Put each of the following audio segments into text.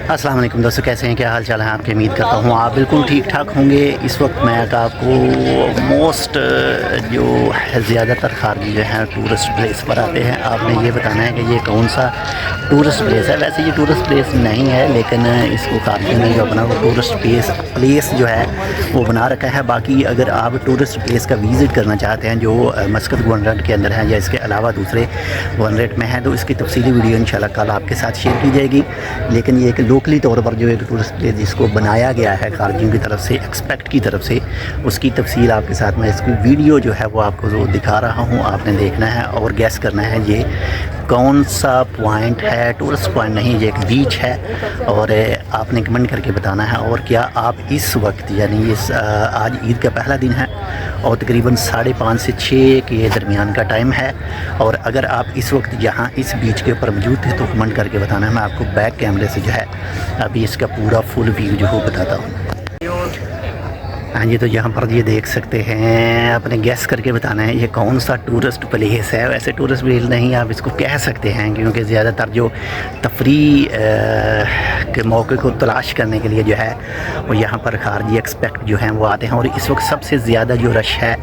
अस्सलाम वालेकुम दोस्तों, कैसे हैं? क्या हाल चाल है आपके? उम्मीद करता हूँ आप बिल्कुल ठीक ठाक होंगे। इस वक्त मैं आपको मोस्ट जो है ज़्यादातर खारजी जो हैं टूरिस्ट प्लेस पर आते हैं, आपने ये बताना है कि ये कौन सा टूरिस्ट प्लेस है। वैसे ये टूरिस्ट प्लेस नहीं है, लेकिन इसको खारजियों ने जो अपना वो टूरिस्ट प्लेस जो है वो बना रखा है। बाकी अगर आप टूरिस्ट प्लेस का विज़िट करना चाहते हैं जो मस्कत गवर्नरेट के अंदर है या इसके अलावा दूसरे गवर्नरेट में है, तो इसकी तफसीली वीडियो इंशाल्लाह कल आपके साथ शेयर की जाएगी। लेकिन ये एक लोकली तौर पर जो एक टूरिस्ट प्लेस जिसको बनाया गया है खारजियों की तरफ से, एक्सपेक्ट की तरफ से, उसकी तफसील आपके साथ मैं इसकी वीडियो जो है वो आपको जो दिखा रहा हूँ, आपने देखना है और गैस करना है ये कौन सा पॉइंट है। टूरिस्ट पॉइंट नहीं, ये एक बीच है और आपने कमेंट करके बताना है। और क्या आप इस वक्त यानी इस आज ईद का पहला दिन है और तकरीबन 5:30 से 6 के दरमियान का टाइम है, और अगर आप इस वक्त यहाँ इस बीच के ऊपर मौजूद थे तो कमेंट करके बताना है। मैं आपको बैक कैमरे से जो है अभी इसका पूरा फुल व्यू जो हो बताता हूँ। हाँ जी, तो यहाँ पर ये देख सकते हैं, आपने गैस करके बताना है ये कौन सा टूरिस्ट प्लेस है। वैसे टूरिस्ट प्लेस नहीं आप इसको कह सकते हैं, क्योंकि ज़्यादातर जो तफरी के मौके को तलाश करने के लिए जो है वो यहाँ पर खारजी एक्सपेक्ट जो हैं वो आते हैं। और इस वक्त सबसे ज़्यादा जो रश है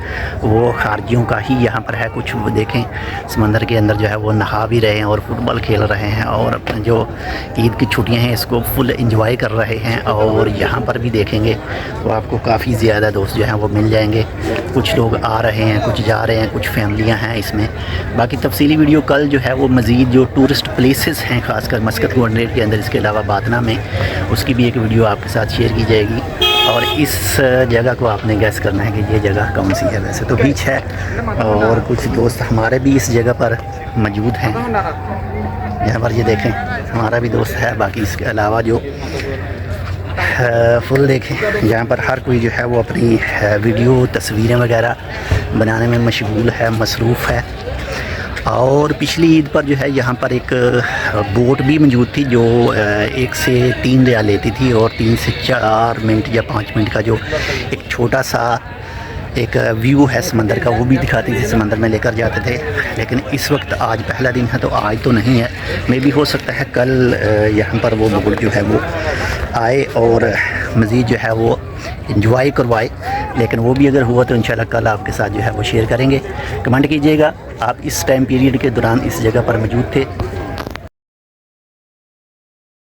वो खारजियों का ही यहाँ पर है। कुछ वो देखें समंदर के अंदर जो है वो नहा भी रहे हैं और फुटबॉल खेल रहे हैं और अपने जो ईद की छुट्टियाँ हैं इसको फुल इंजॉय कर रहे हैं। और यहाँ पर भी देखेंगे तो आपको काफ़ी ज़्यादा दोस्त जो हैं वो मिल जाएंगे। कुछ लोग आ रहे हैं, कुछ जा रहे हैं, कुछ फैमिलियां हैं इसमें। बाकी तफसीली वीडियो कल जो है वो मज़ीद जो टूरिस्ट प्लेसेस हैं खासकर मस्कत गवर्नरेट के अंदर, इसके अलावा बातना में, उसकी भी एक वीडियो आपके साथ शेयर की जाएगी। और इस जगह को आपने गैस करना है कि ये जगह कौन सी है। वैसे तो बीच है और कुछ दोस्त हमारे भी इस जगह पर मौजूद हैं। यहाँ पर ये देखें हमारा भी दोस्त है। बाकी इसके अलावा जो फुल देखें, यहाँ पर हर कोई जो है वो अपनी वीडियो तस्वीरें वगैरह बनाने में मशगूल है, मसरूफ़ है। और पिछली ईद पर जो है यहाँ पर एक बोट भी मौजूद थी जो 1 से 3 रियाल लेती थी, और 3 से 4 मिनट या 5 मिनट का जो एक छोटा सा एक व्यू है समंदर का वो भी दिखाती थी, समंदर में लेकर जाते थे। लेकिन इस वक्त आज पहला दिन है तो आज तो नहीं है, मे भी हो सकता है कल यहाँ पर वो बोट जो है वो आए और मज़ीद जो है वो इंजॉय करवाए। लेकिन वो भी अगर हुआ तो इंशाल्लाह कल आपके साथ जो है वो शेयर करेंगे। कमेंट कीजिएगा आप इस टाइम पीरियड के दौरान इस जगह पर मौजूद थे